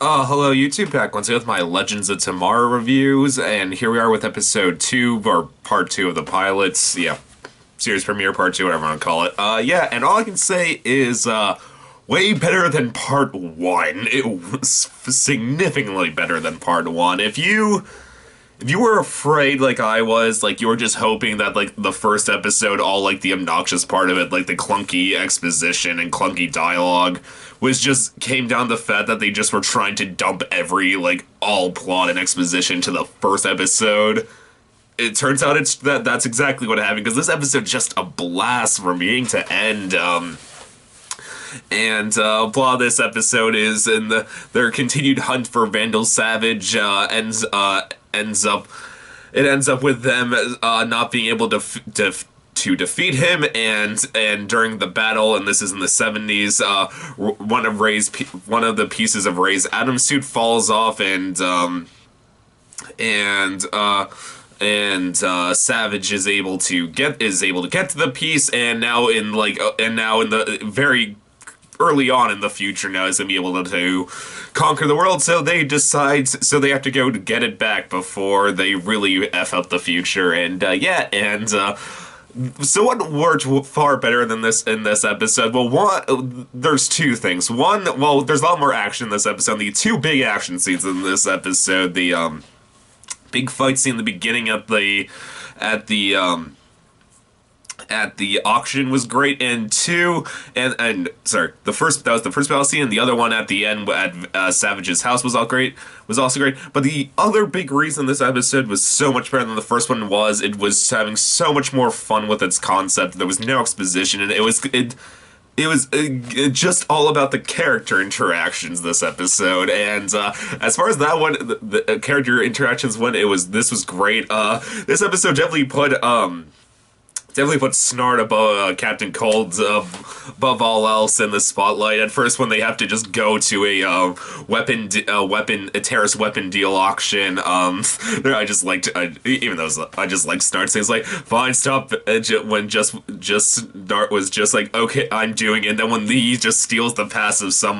Hello YouTube, back once again with my Legends of Tomorrow reviews, and here we are with episode 2, or part 2 of the pilots, series premiere part 2, whatever I want to call it. And all I can say is, way better than part 1. It was significantly better than part 1. If you were afraid like I was, like you were just hoping that like the first episode, all like the obnoxious part of it, like the clunky exposition and clunky dialogue, was just came down to the fact that they just were trying to dump every like all plot and exposition to the first episode. It turns out that's exactly what happened, because this episode just a blast from beginning to end. Plot of this episode is in their continued hunt for Vandal Savage ends up with them not being able to defeat him, and during the battle, and this is in the 70s, one of the pieces of Ray's Atom suit falls off, and Savage is able to get to the piece, and now in the very early on in the future now is gonna be able to conquer the world, so they have to go to get it back before they really F up the future. So what worked far better than this in this episode? Well, there's two things. One, well, there's a lot more action in this episode. The two big action scenes in this episode, the big fight scene in the beginning at the auction was great, and that was the first battle scene, and the other one at the end at Savage's house was also great. But the other big reason this episode was so much better than the first one was it was having so much more fun with its concept. There was no exposition, and it was just all about the character interactions this episode. And as far as that one, the character interactions went, this was great. This episode definitely put Snart above Captain Cold, above all else in the spotlight. At first, when they have to just go to a terrorist weapon deal auction, I just liked Snart saying, like, fine, stop. When just Snart was just like, okay, I'm doing it. And then when he just steals the pass of some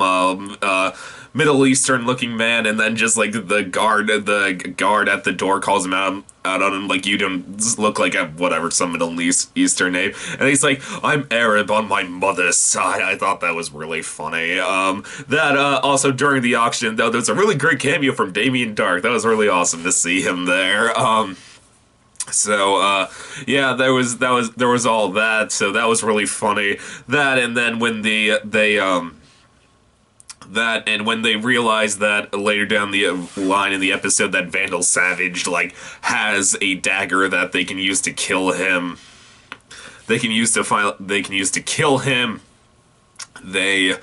Middle Eastern looking man, and then just like the guard at the door calls him out on him, like, you don't look like some Middle Eastern name, and he's like, I'm Arab on my mother's side. I thought that was really funny. Also during the auction, though, there's a really great cameo from Damien Dark. That was really awesome to see him there. There was all that, so that was really funny. That, and then when when they realize that later down the line in the episode that Vandal Savage has a dagger that they can use to kill him. They can use to kill him. They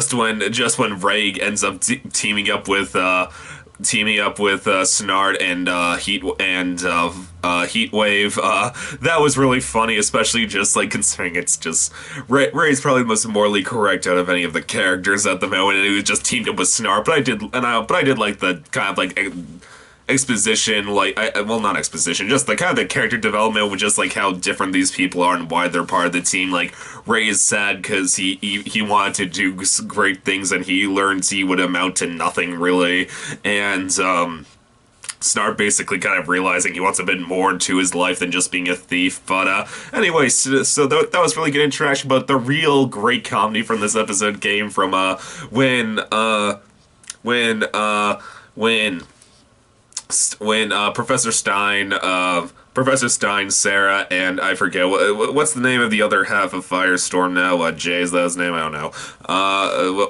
when Ray ends up teaming up with Snart and Heatwave. That was really funny, especially just considering it's just Ray's probably the most morally correct out of any of the characters at the moment, and he was just teamed up with Snart. But I did like the kind of exposition, not exposition, just the kind of the character development with just how different these people are and why they're part of the team. Ray is sad because he wanted to do great things, and he learns he would amount to nothing really, and Snart basically kind of realizing he wants a bit more into his life than just being a thief. But anyway, so that was really good interaction. But the real great comedy from this episode came from when Professor Stein, Sarah, and I forget what's the name of the other half of Firestorm now. Jay, is that his name? I don't know.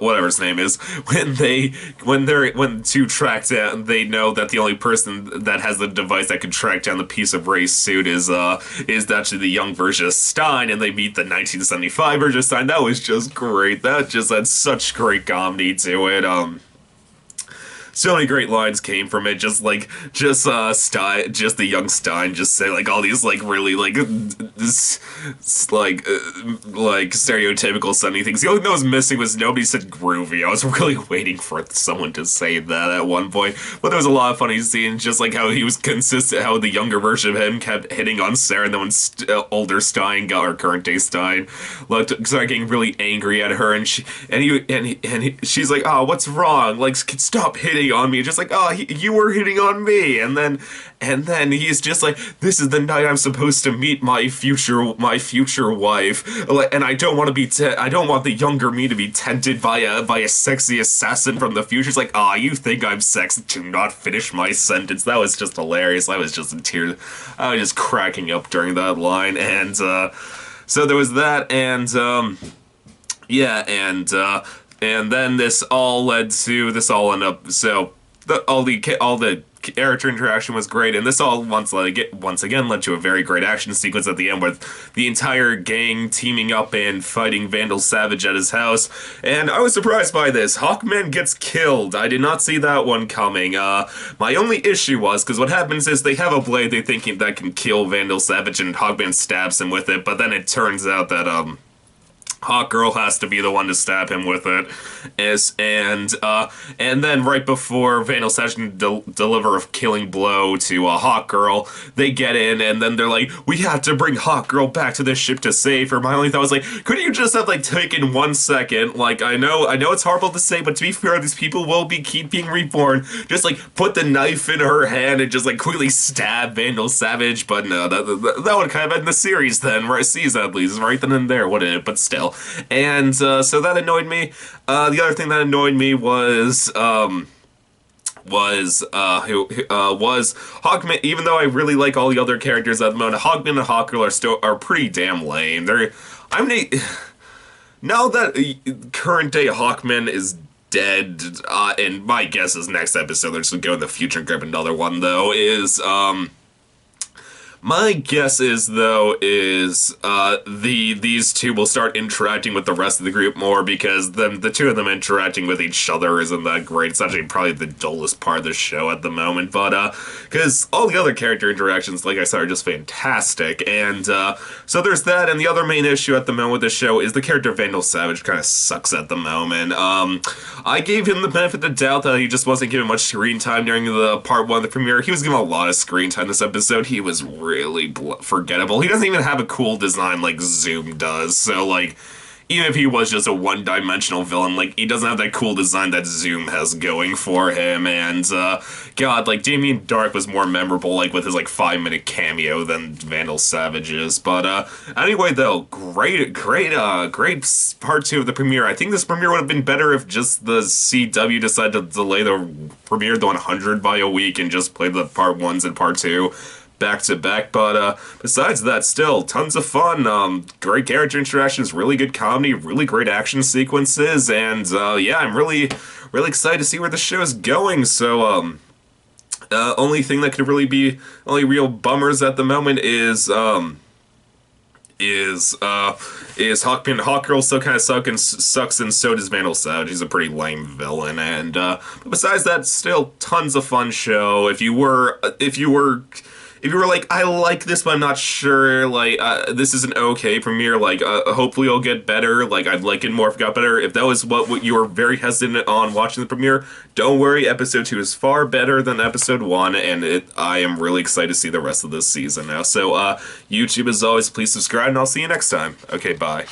Whatever his name is. When to track down, they know that the only person that has the device that can track down the piece of Ray's suit is actually the young version of Stein, and they meet the 1975 version of Stein. That was just great. That just had such great comedy to it. so many great lines came from it. Stein, just the young Stein, just say like all these like really like this like stereotypical Sunny things. The only thing that was missing was nobody said groovy. I was really waiting for someone to say that at one point, but there was a lot of funny scenes, just like how he was consistent, how the younger version of him kept hitting on Sarah, and then when older Stein got her current day Stein, started getting really angry at her, and she's like, "Oh, what's wrong? Like, stop hitting on me." Just like, "Oh, you were hitting on me," and then he's just like, "This is the night I'm supposed to meet my future wife, and I don't want to be I don't want the younger me to be tempted by a sexy assassin from the future." It's like, "Ah, you think I'm sexy? Do not finish my sentence." That was just hilarious. I was just in tears. I was just cracking up during that line, and so there was that, and yeah, and then this all ended up so all the character interaction was great, and this all once again led to a very great action sequence at the end with the entire gang teaming up and fighting Vandal Savage at his house. And I was surprised by this. Hawkman gets killed. I did not see that one coming. My only issue was, because what happens is they have a blade they think that can kill Vandal Savage, and Hawkman stabs him with it, but then it turns out that Hawkgirl has to be the one to stab him with it, and then right before Vandal Savage can deliver a killing blow to Hawkgirl, they get in, and then they're like, "We have to bring Hawkgirl back to the ship to save her." My only thought was like, couldn't you just have like taken 1 second? Like, I know it's horrible to say, but to be fair, these people will keep being reborn. Just like put the knife in her hand and just like quickly stab Vandal Savage. But no, that would kind of end the series then, right? Season at least, right then and there, wouldn't it? But still. And so that annoyed me. The other thing that annoyed me was Hawkman. Even though I really like all the other characters at the moment, Hawkman and Hawkgirl are pretty damn lame. Now that current day Hawkman is dead, and my guess is next episode they're just gonna go in the future and grab another one. Though my guess is these two will start interacting with the rest of the group more, because the two of them interacting with each other isn't that great. It's actually probably the dullest part of the show at the moment, but because all the other character interactions, like I said, are just fantastic, and so there's that. And the other main issue at the moment with the show is the character Vandal Savage kind of sucks at the moment. I gave him the benefit of the doubt that he just wasn't given much screen time during the part 1 of the premiere. He was given a lot of screen time this episode. He was really forgettable. He doesn't even have a cool design like Zoom does, so like, even if he was just a one-dimensional villain, like, he doesn't have that cool design that Zoom has going for him. And god, like, Damien Darhk was more memorable, like, with his like 5-minute cameo than Vandal Savage's. But anyway, though, great part 2 of the premiere. I think this premiere would have been better if just the CW decided to delay the premiere to 100 by a week and just play the part 1s and part 2 back to back. But besides that, still tons of fun, great character interactions, really good comedy, really great action sequences, and yeah, I'm really excited to see where the show is going. So only thing that could really be only real bummers at the moment is Hawkman and Hawkgirl still kind of sucks, and so does Vandal Savage. He's a pretty lame villain, and but besides that, still tons of fun show. If you were like, I like this, but I'm not sure, like, this is an okay premiere, like, hopefully it'll get better, like, I'd like it more if it got better. If that was what you were very hesitant on watching the premiere, don't worry, episode 2 is far better than episode 1, and I am really excited to see the rest of this season now. So, YouTube, as always, please subscribe, and I'll see you next time. Okay, bye.